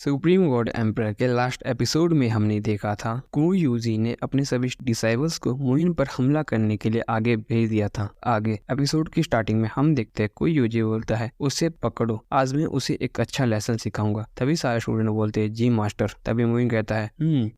Supreme God emperor के last episode में हमने देखा था कु यूजी ने अपने सभी डिसाइबल्स को मुइन पर हमला करने के लिए आगे भेज दिया था। आगे एपिसोड की स्टार्टिंग में हम देखते हैं कु यूजी बोलता है उसे पकड़ो, आज मैं उसे एक अच्छा लेसन सिखाऊंगा। तभी सारे स्टूडेंट बोलते हैं जी मास्टर। तभी मुइन कहता है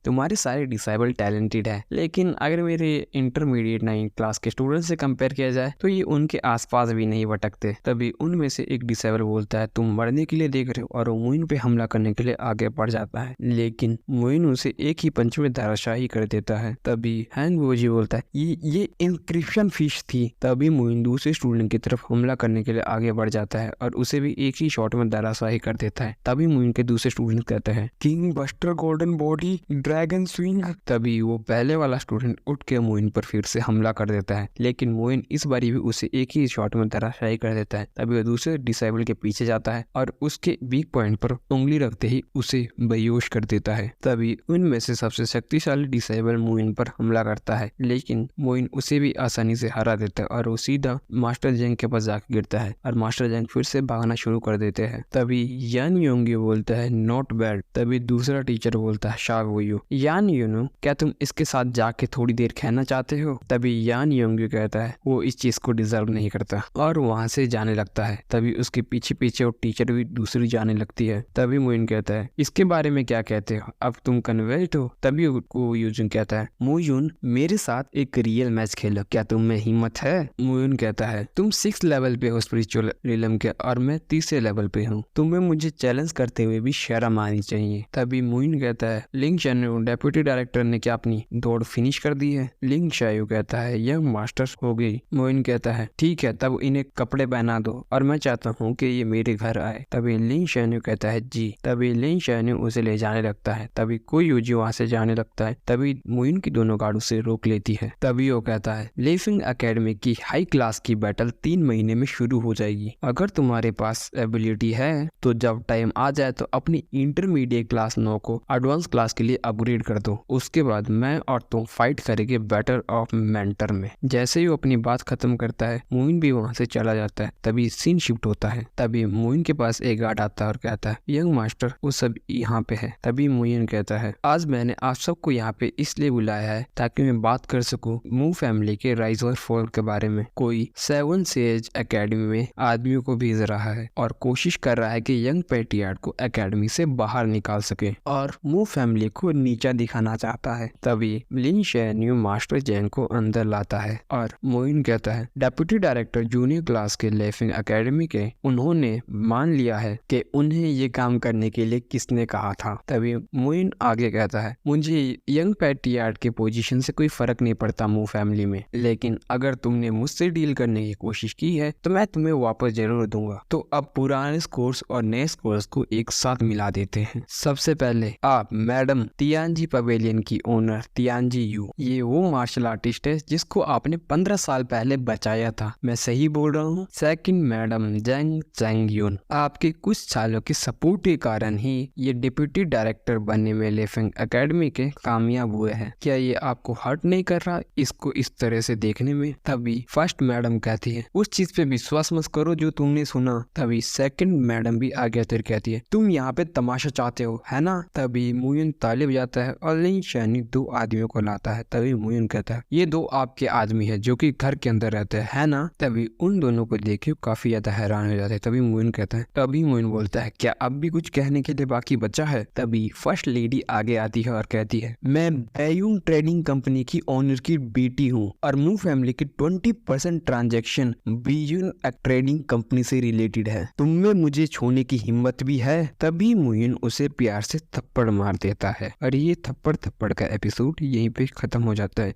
तुम्हारे सारे डिसाइबल टैलेंटेड है, लेकिन अगर मेरे इंटरमीडिएट 9 क्लास के स्टूडेंट से कंपेयर किया जाए तो ये उनके आसपास भी नहीं भटकते। तभी उनमें से एक डिसाइबल बोलता है तुम मरने के लिए देख रहे हो, और वो मुइन पे हमला करने के लिए आगे बढ़ जाता है, लेकिन मुइन उसे एक ही पंच में धराशायी कर देता है। तभी हैंग वोजी बोलता है ये इंक्रिप्शन फिश थी। तभी मुइन दूसरे स्टूडेंट की तरफ हमला करने के लिए आगे बढ़ जाता है और उसे भी एक ही शॉट में धराशायी कर देता है। तभी मुइन के दूसरे स्टूडेंट कहते हैं king buster golden body dragon swing. तभी वो पहले वाला स्टूडेंट उठ के मुइन पर फिर से हमला कर देता है, लेकिन मुइन इस बारी भी उसे एक ही शॉट में धराशायी कर देता है। तभी वो दूसरे डिसाइबल के पीछे जाता है और उसके वीक पॉइंट पर उंगली रखते ही उसे बेहोश कर देता है। तभी उनमें से सबसे शक्तिशाली डिसाइबल मुइन पर हमला करता है, लेकिन मुइन उसे भी आसानी से हरा देता है और वो सीधा मास्टर जेंग के पास जाकर गिरता है और मास्टर जेंग फिर से भागना शुरू कर देते हैं। तभी यान योंगी बोलता है नॉट बैड। तभी दूसरा टीचर बोलता है शावोयू, यान यूनो क्या तुम इसके साथ जाके थोड़ी देर खेलना चाहते हो? तभी यान योंगी कहता है वो इस चीज को डिजर्व नहीं करता और वहां से जाने लगता है। तभी उसके पीछे पीछे वो टीचर भी दूसरी जाने लगती है। तभी मुइन कहता है इसके बारे में क्या कहते हो, अब तुम कन्वर्ट हो? तभी को यूजुन कहता है मुयुन मेरे साथ एक रियल मैच खेलो, क्या तुम में हिम्मत है? मुयुन कहता है तुम 6 लेवल पे हो स्पिरिचुअल रिलम के और मैं 30 लेवल पे हूँ, तुम्हें मुझे चैलेंज करते हुए भी शर्म आनी चाहिए। तभी मुइन कहता है लिंग शायू डेप्यूटी डायरेक्टर ने क्या अपनी दौड़ फिनिश कर दी है? लिंग शायू कहता है यह मास्टर हो गई। मुइन कहता है ठीक है, तब इन्हें कपड़े पहना दो और मैं चाहता हूँ कि ये मेरे घर आए। तभी लिंग शायू कहता है जी। तभी लिंग शायू उसे ले जाने लगता है। तभी कोई यूजी वहां से जाने लगता है। तभी मुइन की दोनों गार्ड उसे रोक लेती है। तभी वो कहता है लेफिंग एकेडमी की हाई क्लास की बैटल 3 महीने में शुरू हो जाएगी। अगर तुम्हारे पास एबिलिटी है तो जब टाइम आ जाए तो अपनी इंटरमीडिएट क्लास 9 को एडवांस क्लास के लिए अपग्रेड कर दो। उसके बाद मैं और तुम फाइट करेंगे बैटल ऑफ मेंटर में। जैसे ही वो अपनी बात खत्म करता है मुइन भी वहां से चला जाता है। तभी सीन शिफ्ट होता है। तभी मुइन के पास एक गार्ड आता है और कहता है यंग मास्टर वो सब यहाँ पे है। तभी मुइन कहता है आज मैंने आप सबको यहाँ पे इसलिए बुलाया है ताकि मैं बात कर सकूं मू फैमिली के राइज और फॉल के बारे में। कोई 7 सेज एकेडमी में आदमियों को भेज रहा है और कोशिश कर रहा है कि यंग पैट्रियार्क को एकेडमी से बाहर निकाल सके और मू फैमिली को नीचा दिखाना चाहता है। तभी लिन शेन्यू मास्टर जेंग को अंदर लाता है और मुइन कहता है डेप्यूटी डायरेक्टर जूनियर क्लास के लेफिंग एकेडमी के उन्होंने मान लिया है कि उन्हें ये काम करने के लिए किसने कहा था। तभी मुइन आगे कहता है मुझे यंग पैट्रियार्क के पोजीशन से कोई फर्क नहीं पड़ता मू फैमिली में, लेकिन अगर तुमने मुझसे डील करने की कोशिश की है तो मैं तुम्हें वापस जरूर दूंगा। तो अब पुराने स्कोर्स और नए स्कोर्स को एक साथ मिला देते हैं। सबसे पहले आप मैडम तियानजी पवेलियन की ओनर तियानजी यू, ये वो मार्शल आर्टिस्ट है जिसको आपने 15 साल पहले बचाया था, मैं सही बोल रहा हूँ? सेकंड मैडम जेंग चेंग यून, आपके कुछ सालों के सपोर्ट के कारण ही ये डिप्यूटी डायरेक्टर बनने में लेफिंग एकेडमी के कामयाब हुए हैं। क्या ये आपको हर्ट नहीं कर रहा इसको इस तरह से देखने में? तभी फर्स्ट मैडम कहती है उस चीज पे विश्वास मत करो जो तुमने सुना। तभी सेकंड मैडम भी आगे आकर कहती है तुम यहाँ पे तमाशा चाहते हो है ना? तभी मुइन ताली बजाता है और लिन शैनी 2 आदमियों को लाता है। तभी मुइन कहता है ये 2 आपके आदमी है जो कि घर के अंदर रहते हैं है ना? तभी उन दोनों को देखे काफी ज्यादा हैरान हो जाते हैं। तभी मुइन कहता है तभी मुइन बोलता है क्या अब भी कुछ कहने के लिए बाकी बचा है? तभी फर्स्ट लेडी आगे आती है और कहती है मैं बैयून ट्रेडिंग कंपनी की ओनर की बेटी हूँ और मू फैमिली की 20% ट्रांजैक्शन बैयून ट्रेडिंग कंपनी से रिलेटेड है, तुममें मुझे छूने की हिम्मत भी है? तभी मुइन उसे प्यार से थप्पड़ मार देता है और ये थप्पड़ का एपिसोड यहीं पे खत्म हो जाता है।